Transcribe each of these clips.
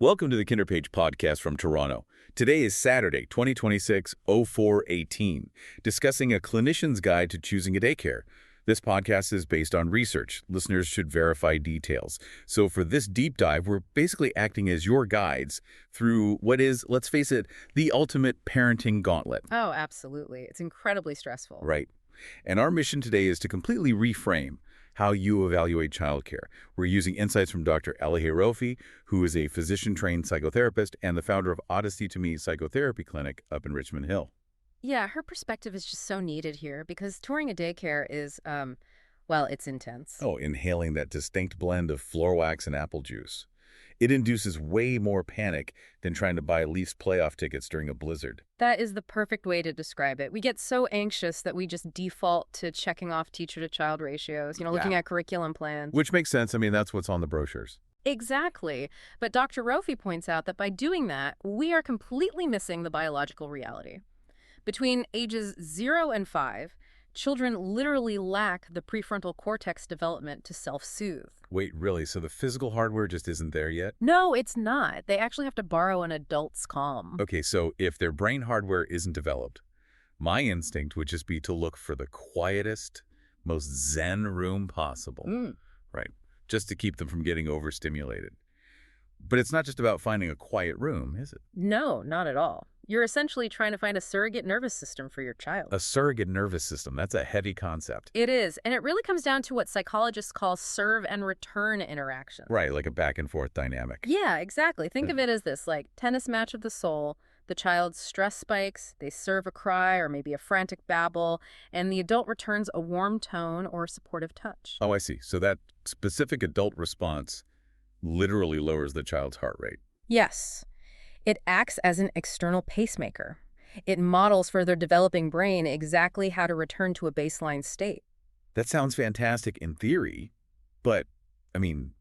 Welcome to the KinderPage podcast from Toronto. Today is Saturday, 2026-04-18, discussing a clinician's guide to choosing a daycare. This podcast is based on research. Listeners should verify details. So for this deep dive, we're basically acting as your guides through what is, let's face it, the ultimate parenting gauntlet. Oh, absolutely. It's incredibly stressful. Right. And our mission today is to completely reframe how you evaluate childcare. We're using insights from Dr. Elahe Raoufi, who is a physician-trained psychotherapist and the founder of Odyssey to Me Psychotherapy Clinic up in Richmond Hill. Yeah, her perspective is just so needed here because touring a daycare is, well, it's intense. Oh, inhaling that distinct blend of floor wax and apple juice. It induces way more panic than trying to buy Leafs playoff tickets during a blizzard. That is the perfect way to describe it. We get so anxious that we just default to checking off teacher-to-child ratios, looking at curriculum plans. Which makes sense. I mean, that's what's on the brochures. Exactly. But Dr. Raoufi points out that by doing that, we are completely missing the biological reality. Between ages 0 and 5, children literally lack the prefrontal cortex development to self-soothe. Wait, really? So the physical hardware just isn't there yet? No, it's not. They actually have to borrow an adult's calm. Okay, so if their brain hardware isn't developed, my instinct would just be to look for the quietest, most zen room possible. Right, just to keep them from getting overstimulated. But it's not just about finding a quiet room, is it? No, not at all. You're essentially trying to find a surrogate nervous system for your child. A surrogate nervous system, that's a heavy concept. It is, and it really comes down to what psychologists call serve and return interactions. Right, like a back and forth dynamic. Yeah, exactly. Think of it as this, like tennis match of the soul. The child's stress spikes, they serve a cry or maybe a frantic babble, and the adult returns a warm tone or supportive touch. Oh, I see. So that specific adult response literally lowers the child's heart rate. Yes. It acts as an external pacemaker. It models for their developing brain exactly how to return to a baseline state. That sounds fantastic in theory, but,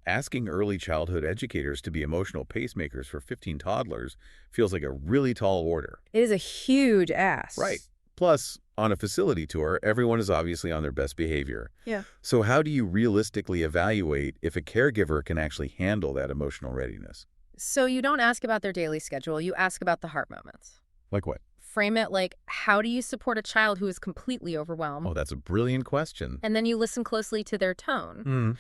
asking early childhood educators to be emotional pacemakers for 15 toddlers feels like a really tall order. It is a huge ask. Right. Plus, on a facility tour, everyone is obviously on their best behavior. Yeah. So how do you realistically evaluate if a caregiver can actually handle that emotional readiness? So you don't ask about their daily schedule, you ask about the heart moments. Like what? Frame it like, how do you support a child who is completely overwhelmed? Oh, that's a brilliant question. And then you listen closely to their tone.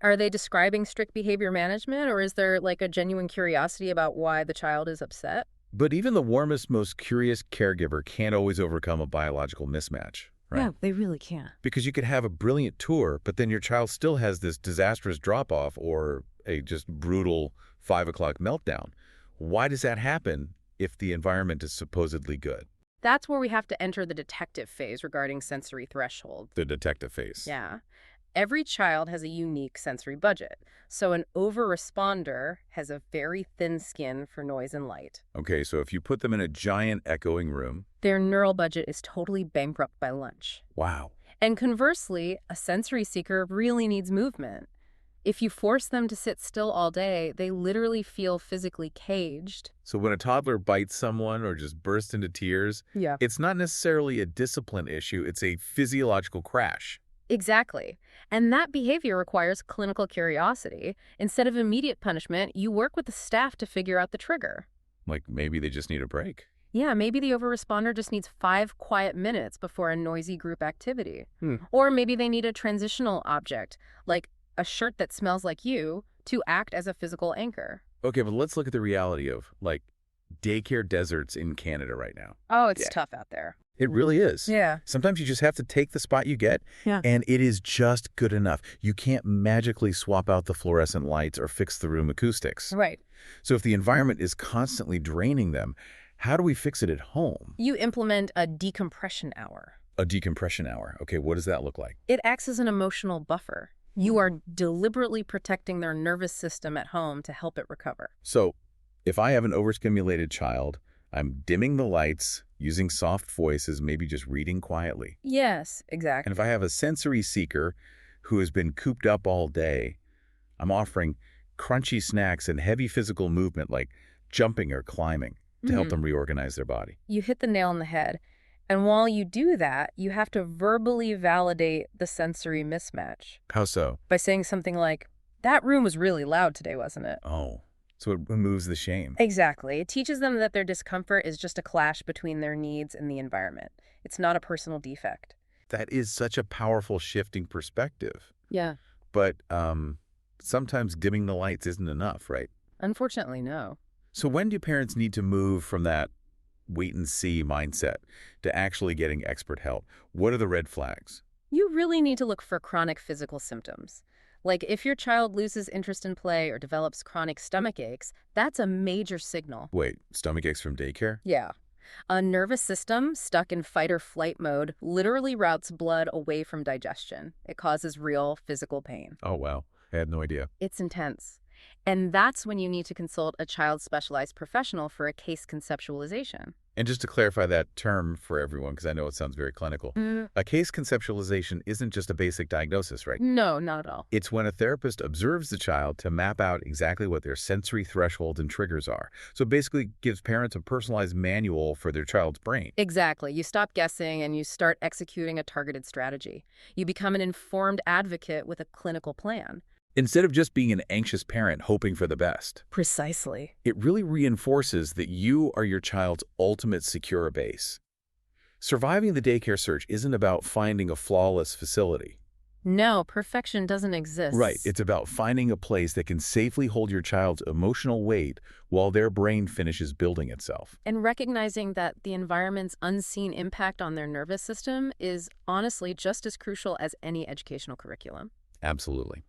Are they describing strict behavior management, or is there like a genuine curiosity about why the child is upset? But even the warmest, most curious caregiver can't always overcome a biological mismatch, right? Yeah, they really can't. Because you could have a brilliant tour, but then your child still has this disastrous drop-off or a just brutal 5 o'clock meltdown. Why does that happen if the environment is supposedly good? That's where we have to enter the detective phase regarding sensory threshold. The detective phase. Yeah. Every child has a unique sensory budget, so an over-responder has a very thin skin for noise and light. Okay, so if you put them in a giant echoing room... their neural budget is totally bankrupt by lunch. Wow. And conversely, a sensory seeker really needs movement. If you force them to sit still all day, they literally feel physically caged. So when a toddler bites someone or just bursts into tears, it's not necessarily a discipline issue, it's a physiological crash. Exactly. And that behavior requires clinical curiosity. Instead of immediate punishment, you work with the staff to figure out the trigger. Like maybe they just need a break. Yeah, maybe the overresponder just needs 5 quiet minutes before a noisy group activity. Or maybe they need a transitional object, like a shirt that smells like you, to act as a physical anchor. Okay, but let's look at the reality of, daycare deserts in Canada right now. Oh, it's tough out there. It really is. Yeah. Sometimes you just have to take the spot you get, and it is just good enough. You can't magically swap out the fluorescent lights or fix the room acoustics. Right. So if the environment is constantly draining them, how do we fix it at home? You implement a decompression hour. A decompression hour. Okay, what does that look like? It acts as an emotional buffer. You are deliberately protecting their nervous system at home to help it recover. So if I have an overstimulated child, I'm dimming the lights, using soft voices, maybe just reading quietly. Yes, exactly. And if I have a sensory seeker who has been cooped up all day, I'm offering crunchy snacks and heavy physical movement like jumping or climbing to help them reorganize their body. You hit the nail on the head. And while you do that, you have to verbally validate the sensory mismatch. How so? By saying something like, that room was really loud today, wasn't it? Oh, So it removes the shame. Exactly. It teaches them that their discomfort is just a clash between their needs and the environment. It's not a personal defect. That is such a powerful shifting perspective. Yeah. But sometimes dimming the lights isn't enough, right? Unfortunately, no. So when do parents need to move from that wait-and-see mindset to actually getting expert help? What are the red flags? You really need to look for chronic physical symptoms. Like if your child loses interest in play or develops chronic stomach aches, that's a major signal. Wait, stomach aches from daycare? Yeah. A nervous system stuck in fight or flight mode literally routes blood away from digestion. It causes real physical pain. Oh, wow. I had no idea. It's intense. And that's when you need to consult a child-specialized professional for a case conceptualization. And just to clarify that term for everyone, because I know it sounds very clinical, a case conceptualization isn't just a basic diagnosis, right? No, not at all. It's when a therapist observes the child to map out exactly what their sensory thresholds and triggers are. So it basically gives parents a personalized manual for their child's brain. Exactly. You stop guessing and you start executing a targeted strategy. You become an informed advocate with a clinical plan. Instead of just being an anxious parent hoping for the best. Precisely. It really reinforces that you are your child's ultimate secure base. Surviving the daycare search isn't about finding a flawless facility. No, perfection doesn't exist. Right. It's about finding a place that can safely hold your child's emotional weight while their brain finishes building itself. And recognizing that the environment's unseen impact on their nervous system is honestly just as crucial as any educational curriculum. Absolutely.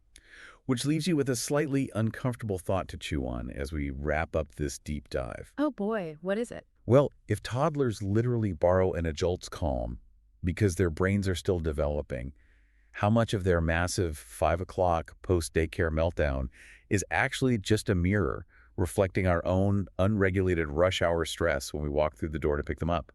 Which leaves you with a slightly uncomfortable thought to chew on as we wrap up this deep dive. Oh boy, what is it? Well, if toddlers literally borrow an adult's calm because their brains are still developing, how much of their massive 5 o'clock post-daycare meltdown is actually just a mirror reflecting our own unregulated rush hour stress when we walk through the door to pick them up?